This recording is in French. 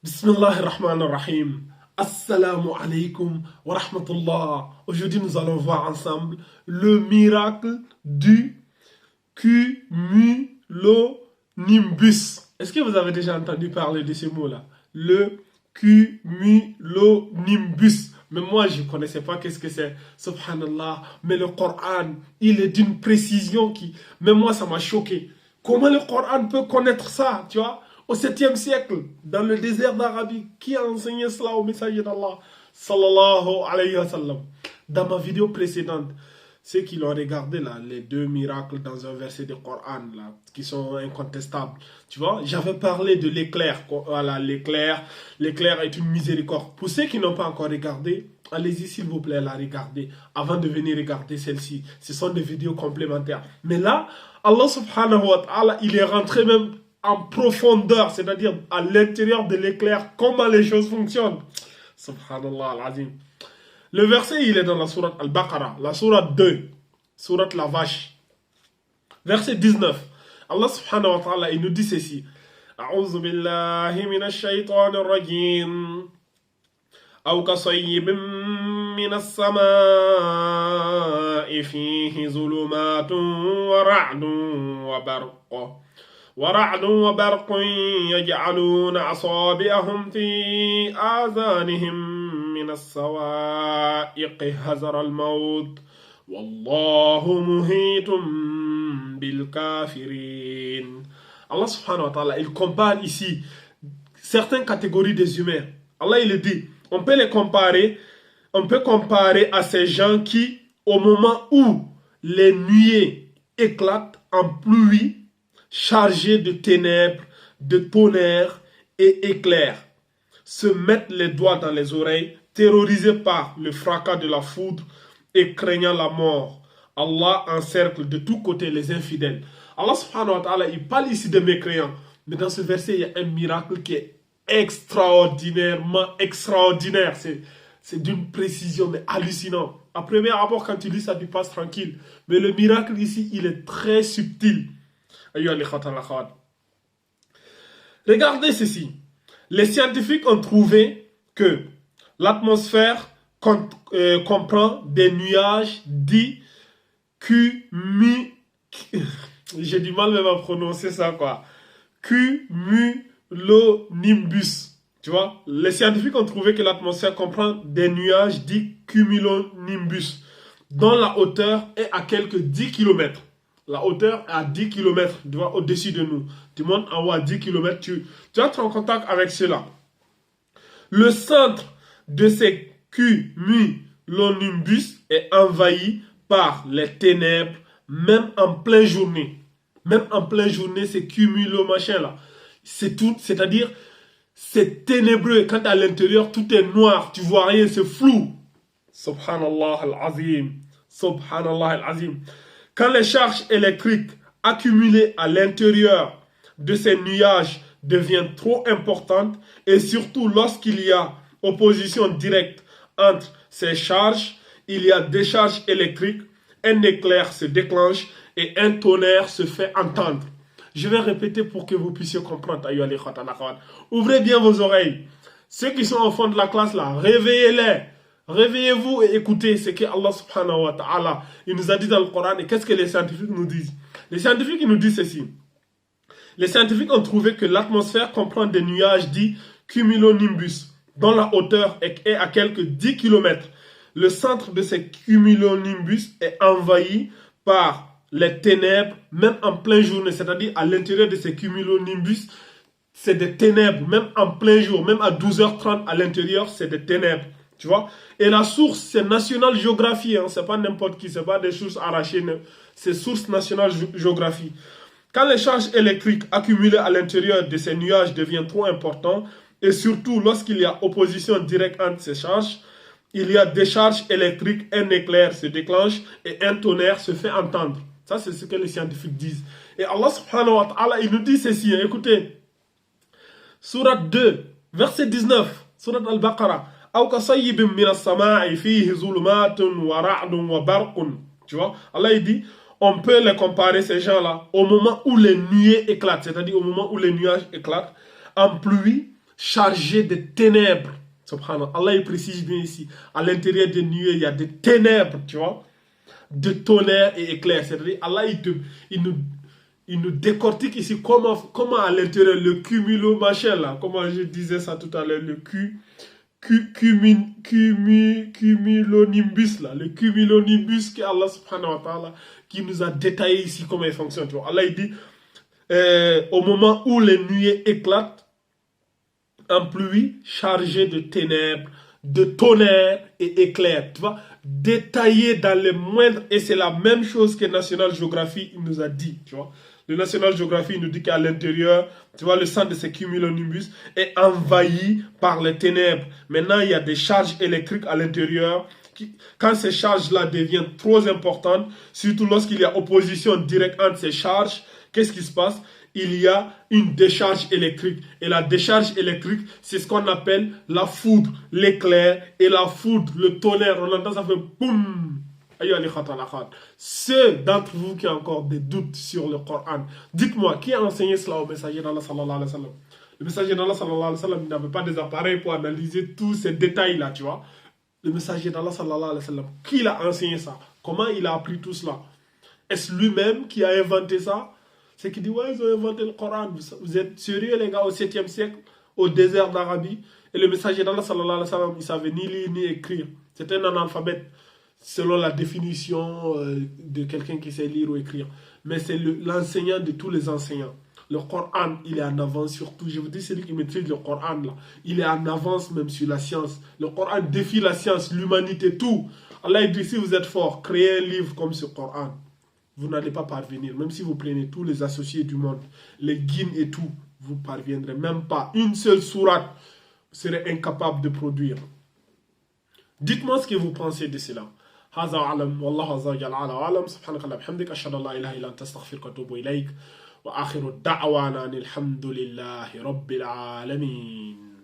Bismillahirrahmanirrahim. Assalamu alaikum wa rahmatullah. Aujourd'hui, nous allons voir ensemble le miracle du cumulonimbus. Est-ce que vous avez déjà entendu parler de ce mot-là? Le cumulonimbus. Mais moi, je ne connaissais pas qu'est-ce que c'est. Subhanallah. Mais le Coran, il est d'une précision qui, même moi, ça m'a choqué. Comment le Coran peut connaître ça, tu vois? Au 7e siècle, dans le désert d'Arabie, qui a enseigné cela au messager d'Allah, sallallahu alayhi wa sallam? Dans ma vidéo précédente, ceux qui l'ont regardé là, les deux miracles dans un verset du Coran là, qui sont incontestables, tu vois, j'avais parlé de l'éclair. Voilà, l'éclair est une miséricorde. Pour ceux qui n'ont pas encore regardé, allez-y s'il vous plaît, la regarder avant de venir regarder celle-ci. Ce sont des vidéos complémentaires. Mais là, Allah subhanahu wa ta'ala, il est rentré même en profondeur, c'est-à-dire à l'intérieur de l'éclair, comment les choses fonctionnent. Subhanallah al-Azim. Le verset, il est dans la sourate Al-Baqarah, la sourate 2, sourate la vache. Verset 19. Allah subhanahu wa ta'ala, il nous dit ceci. A'udhu billahi minash shaytanir rajim. أو كصيب من السماء فيه ظلمات ورعد وبرق يجعلون أصابعهم في آذانهم من الصواعق حذر الموت والله محيط بالكافرين. Allah subhanahu wa ta'ala, il compare ici certaines catégories des humains. Allah il dit, on peut comparer à ces gens qui, au moment où les nuées éclatent en pluie, chargées de ténèbres, de tonnerre et éclairs, se mettent les doigts dans les oreilles, terrorisés par le fracas de la foudre et craignant la mort. Allah encercle de tous côtés les infidèles. Allah subhanahu wa ta'ala, il parle ici de mécréants, mais dans ce verset, il y a un miracle qui est extraordinairement extraordinaire. C'est d'une précision mais hallucinant. À premier abord, quand tu lis ça, tu passes tranquille. Mais le miracle ici, il est très subtil. Regardez ceci. Les scientifiques ont trouvé que l'atmosphère comprend des nuages dits j'ai du mal même à prononcer ça, quoi. Cumulonimbus. Tu vois, les scientifiques ont trouvé que l'atmosphère comprend des nuages dits cumulonimbus, dont la hauteur est à quelques 10 km. La hauteur est à 10 km, tu vois, au-dessus de nous. Tu montes en haut à 10 km, tu entres en contact avec cela. Le centre de ces cumulonimbus est envahi par les ténèbres, même en pleine journée. Même en pleine journée, ces cumulo machin là. C'est tout, c'est-à-dire, c'est ténébreux. Quand à l'intérieur, tout est noir, tu vois rien, c'est flou. Subhanallah al-Azim. Subhanallah al-Azim. Quand les charges électriques accumulées à l'intérieur de ces nuages deviennent trop importantes, et surtout lorsqu'il y a opposition directe entre ces charges, il y a décharge électrique, un éclair se déclenche et un tonnerre se fait entendre. Je vais répéter pour que vous puissiez comprendre. Ouvrez bien vos oreilles. Ceux qui sont au fond de la classe là, réveillez-les. Réveillez-vous et écoutez ce que Allah subhanahu wa ta'ala il nous a dit dans le Coran et qu'est-ce que les scientifiques nous disent. Les scientifiques ils nous disent ceci. Les scientifiques ont trouvé que l'atmosphère comprend des nuages dits cumulonimbus, dont la hauteur est à quelques 10 km. Le centre de ces cumulonimbus est envahi par les ténèbres, même en pleine journée, c'est-à-dire à l'intérieur de ces cumulonimbus, c'est des ténèbres, même en plein jour, même à 12h30 à l'intérieur, c'est des ténèbres, tu vois. Et la source, c'est National Geographic, hein, c'est pas n'importe qui, c'est pas des sources arrachées, c'est source National Geographic. Quand les charges électriques accumulées à l'intérieur de ces nuages deviennent trop importantes, et surtout lorsqu'il y a opposition directe entre ces charges, il y a décharge électrique, un éclair se déclenche et un tonnerre se fait entendre. Ça, c'est ce que les scientifiques disent. Et Allah subhanahu wa ta'ala, il nous dit ceci. Écoutez, Sourate 2, verset 19, Sourate Al-Baqarah. Tu vois, Allah il dit, on peut les comparer ces gens-là au moment où les nuées éclatent, c'est-à-dire au moment où les nuages éclatent, en pluie, chargé de ténèbres. Subhanallah, Allah il précise bien ici, à l'intérieur des nuées, il y a des ténèbres, tu vois, de tonnerre et éclairs. C'est-à-dire, Allah il nous décortique ici comment à l'intérieur, le cumulo machin là, comment je disais ça tout à l'heure, le cumulonimbus là, le cumulonimbus que Allah subhanahu wa ta'ala qui nous a détaillé ici comment il fonctionne. Tu vois. Allah il dit, au moment où les nuées éclatent, en pluie chargée de ténèbres, de tonnerre et éclairs. Tu vois, détaillé dans les moindres. Et c'est la même chose que National Geographic nous a dit. Tu vois. Le National Geographic nous dit qu'à l'intérieur, tu vois, le centre de ces cumulonimbus est envahi par les ténèbres. Maintenant, il y a des charges électriques à l'intérieur. Quand ces charges-là deviennent trop importantes, surtout lorsqu'il y a opposition directe entre ces charges, qu'est-ce qui se passe? Il y a une décharge électrique. Et la décharge électrique, c'est ce qu'on appelle la foudre, l'éclair et la foudre, le tonnerre. On entend ça fait boum. Ceux d'entre vous qui ont encore des doutes sur le Coran, dites-moi, qui a enseigné cela au messager d'Allah sallallahu alayhi wa sallam? Le messager d'Allah sallallahu alayhi wa sallam n'avait pas des appareils pour analyser tous ces détails-là, tu vois. Le messager d'Allah sallallahu alayhi wa sallam, qui l'a enseigné ça? Comment il a appris tout cela? Est-ce lui-même qui a inventé ça? C'est qui dit, ouais, ils ont inventé le Coran. Vous êtes sérieux, les gars, au 7e siècle, au désert d'Arabie? Et le messager d'Allah, sallallahu alayhi wa sallam, il ne savait ni lire ni écrire. C'était un analphabète, selon la définition de quelqu'un qui sait lire ou écrire. Mais c'est l'enseignant de tous les enseignants. Le Coran, il est en avance sur tout. Je vous dis, celui qui maîtrise le Coran, là, il est en avance même sur la science. Le Coran défie la science, l'humanité, tout. Allah il dit, si vous êtes fort, créez un livre comme ce Coran. Vous n'allez pas parvenir. Même si vous prenez tous les associés du monde, les guides et tout, vous ne parviendrez même pas. Une seule sourate, vous serez incapable de produire. Dites-moi ce que vous pensez de cela. هذا أعلم والله عز وجل أعلم سبحانك اللهم وبحمدك أشهد أن لا إله إلا أنت أستغفرك وأتوب إليك وآخر الدعوانا أن الحمد لله رب العالمين.